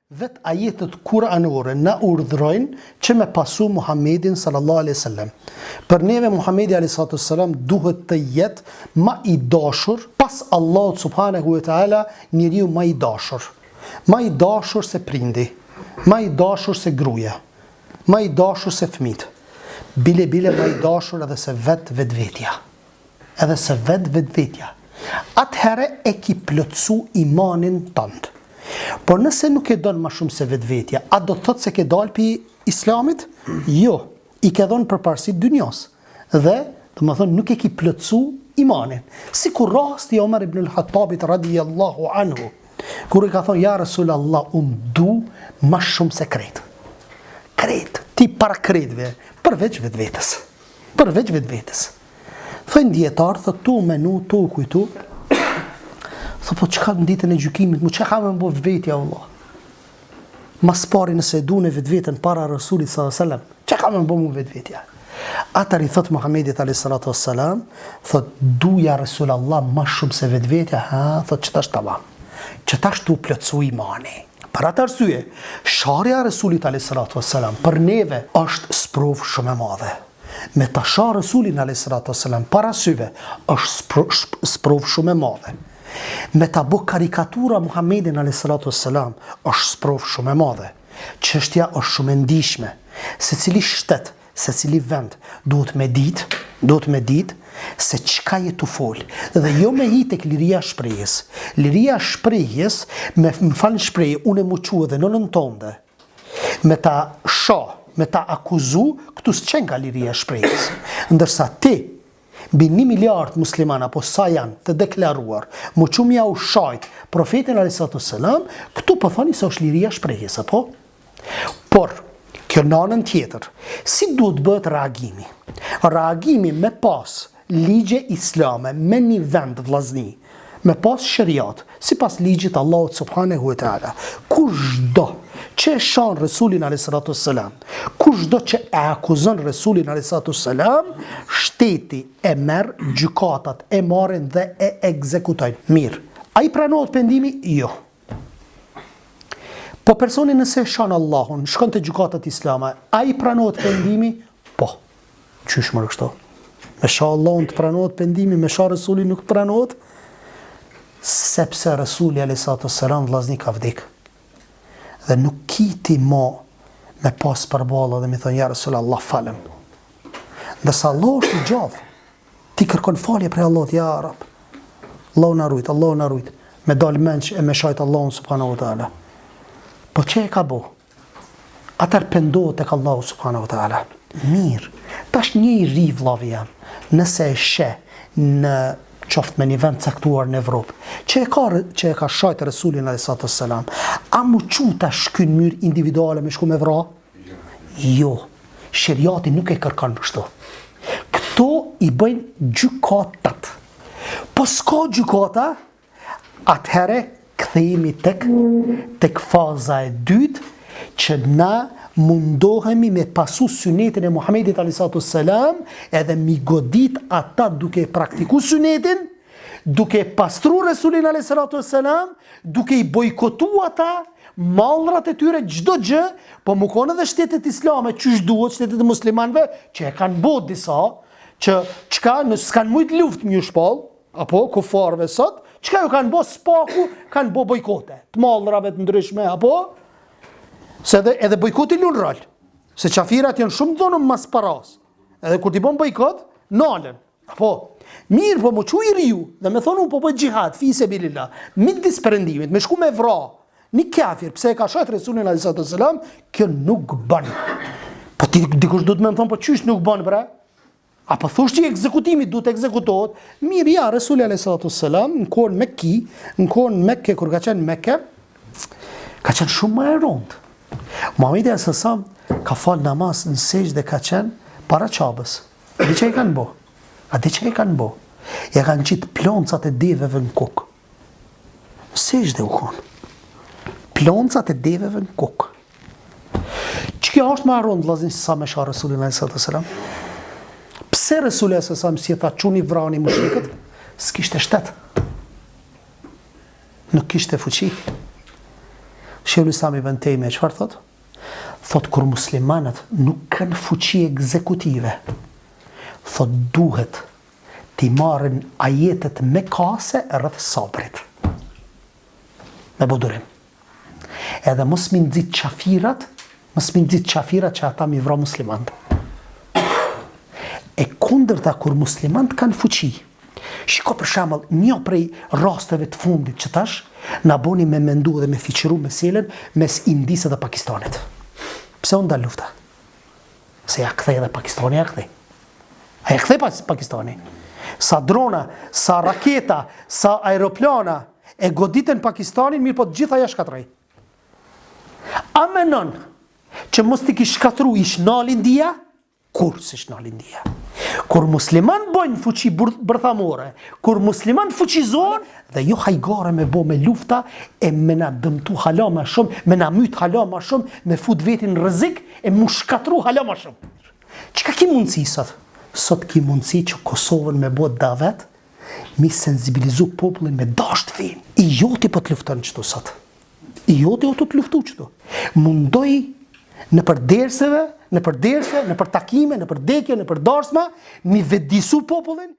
Vet ajetet kuranore na urdhrojnë që me pasu Muhammedin sallallahu alaihi wasallam. Për neve Muhammedi alaihi salatu wasallam duhet të jetë ma i dashur pas Allahut subhanahu wa taala, njeriu ma i dashur. Ma i dashur se prindi, ma i dashur se gruaja, ma i dashur se fëmijët. Bile ma i dashur edhe se vetvetja. Edhe se vetvetja. Atëherë e ki plotsu imanin tënd. Por nëse nuk e donë ma shumë se vetvetja, a do të thotë se ke dalë pi islamit? Jo, i ke dhënë përparësi dunjos. Dhe, do më thonë, nuk e ki plotsu imanin. Si kur rasti Omer ibn al-Khattabit radiyallahu anhu, kur i ka thonë, ja Rasulallah, du ma shumë se kretë. Kretë, ti para kretëve, përveç vetvetës. Përveç vetvetës. Thënë djetarë, thë tu menu, tu kujtu, thë po qëka në ditën e gjykimit, mu që ka me mbo vetvetja, Allah? Mas pari nëse du në vetvetën para Rasulit s.a.s. Që ka me mbo mu vetvetja? Atër i thëtë Muhammedit a.s. Thëtë duja Rasulallah ma shumë se vetvetja, thëtë që tash të vam. Që tash tu plëtsu imani. Për atë arsye, sharja Rasulit a.s. për neve është sprov shumë e madhe. Me të sharë Rasulin a.s. para syve është sprov shumë e madhe. Me të bu karikatura Muhammedin a.s. është sprov shumë e madhe. Çështja është shumë e ndishme. Se cili shtet, se cili vend, duhet me dit se çka je tu fol. Dhe jo me hi tek liria shprehjes. Liria shprehjes, me falë shprehje, unë e muqu edhe në nëntonde. Me ta shoh, me ta akuzu, këtu s'qen ka liria shprehjes. Ndërsa ti, bi 1 miliard musliman, apo sa janë të deklaruar, muqumja u shajt, profetin a.s. këtu po thoni se është liria shprehjes, apo? Por, kjo nanën tjetër, si duhet bëhet reagimi? Reagimi me pas ligje islame, me një vend vllazni, me pas shëriat, si pas ligjit Allahut subhanahu wa taala, kushdo që e shan Resulin a.s. Kushdo që e akuzon Resulin a.s. Shteti e merr, gjykatat e marrin dhe e ekzekutojnë. Mirë, a i pranohet pendimi? Jo. Po personi nëse e shan Allahun, shkon të gjykatat islame, a i pranohet pendimi? Po. Qysh më kështu? Me sha Allahun të pranohet pendimi, me sha Resulin nuk pranohet? Sepse Resuli a.s. vllazni ka vdek. Dhe nuk kiti me pas përballa dhe mi thonë, ja Resul Allah falem. Ndërsa Allah është i gjallë. Ti kërkon falje prej Allahut, ja Rab. Allahu na rujt. Me dalë menç e me shajt Allahun subhanahu wa taala. Po që e ka bo? Atër pendohet tek Allahu subhanahu wa taala. Mirë. Tash një i ri vllavi jam. Nëse e sheh në qoftë me një vend caktuar në Evropë, që e ka shajtë Resulin a.s. A mu quta shkyn myrë individuale me shku me vra? Jo. Sheriati nuk e kërkan kështu. Këto i bëjnë gjykatat. Po s'ka gjykata, atëhere kthehemi tek faza e dytë, që na mundohemi me pasu sunetin e Muhammedit a.s. edhe mi godit ata duke praktiku sunetin, duke pastru Resulin a.s. duke i bojkotu ata, mallrat e tyre, gjdo gjë, po më konë edhe shtetet islame, qysh duhet shtetet e muslimanve, që e kanë bot disa, që qka s'kanë mujt luft mjë shpall, apo kufarve sot, qka ju kanë bo spaku, kanë bo bojkote, të mallrave të ndryshme, apo? Se edhe bojkoti lun rol. Se qafirat janë shumë dhonëm mas paras. Edhe kur ti bon bojkot, nalen. Apo, mirë po më qu i riu, dhe me thonë unë po bëjt gjihad, fi se bilillah, midis përëndimit, me shku me vra, një kafir, pse e ka shajt Resulin a.s. Kjo nuk bën. Po ti dikush du të me më thonë, po qysh nuk bën, bre? Apo thush që i ekzekutimit du të ekzekutohet, mirë ja, Resulin a.s. në kohën Mekki, në kohën Mekke, kur ka qenë Mekke, ka qenë shumë më e rondë. Muhamedi a.s. ka falë namaz në sejdë dhe ka qenë para qabës. A di që i kanë bo? Ja kanë qitë ploncat e deveve në kokë. Sejdë u konë. Ploncat e deveve në kokë. Që kjo është ma rondë, lazinë sa me shah Resulin a.s. Pse Resulin a.s. si e tha quni vrani mushrikët? S'kishte shtet. Nuk kishte fuqi. Shehul Islam Ibn Taymija çfarë thot? Thot kur muslimanët nuk kanë fuqi ekzekutive, thot duhet t'i marrin ajetet me kase rreth sabrit. Me budurim. Edhe mos mi nxit qafirat që ata mi vra muslimanët. E kundërta kur muslimanët kanë fuqi. Shiko për shembull, një prej rasteve të fundit që tash na boni me mendu dhe me fiqiru meselen mes Indisë dhe Pakistanit. Pse u ndal lufta? Se ja kthej dhe Pakistani ja kthej. A ja kthej Pakistani? Sa drona, sa raketa, sa aeroplana e goditen Pakistanin, mirë po të gjitha ja shkatroj. A menon që mos t'i ki shkatru ish nal India? Kur s'ish nal India? Kur musliman bojnë fuqi bërthamore, kur musliman fuqizohen, dhe jo hajgare me bo me lufta, e me na dëmtu hala ma shumë, me na myt hala ma shumë, me fut vetin në rrezik, e mu shkatru hala ma shumë. Çka ki mundësi sot? Sot ki mundësi që Kosovën me bo davet, mi sensibilizu popullin me dasht fin. I joti po të lufton qëtu sot. I joti o të luftu qëtu. Mundoj në përderseve, në për takime, në për dekje, në për darsma, mi vedisu popullin.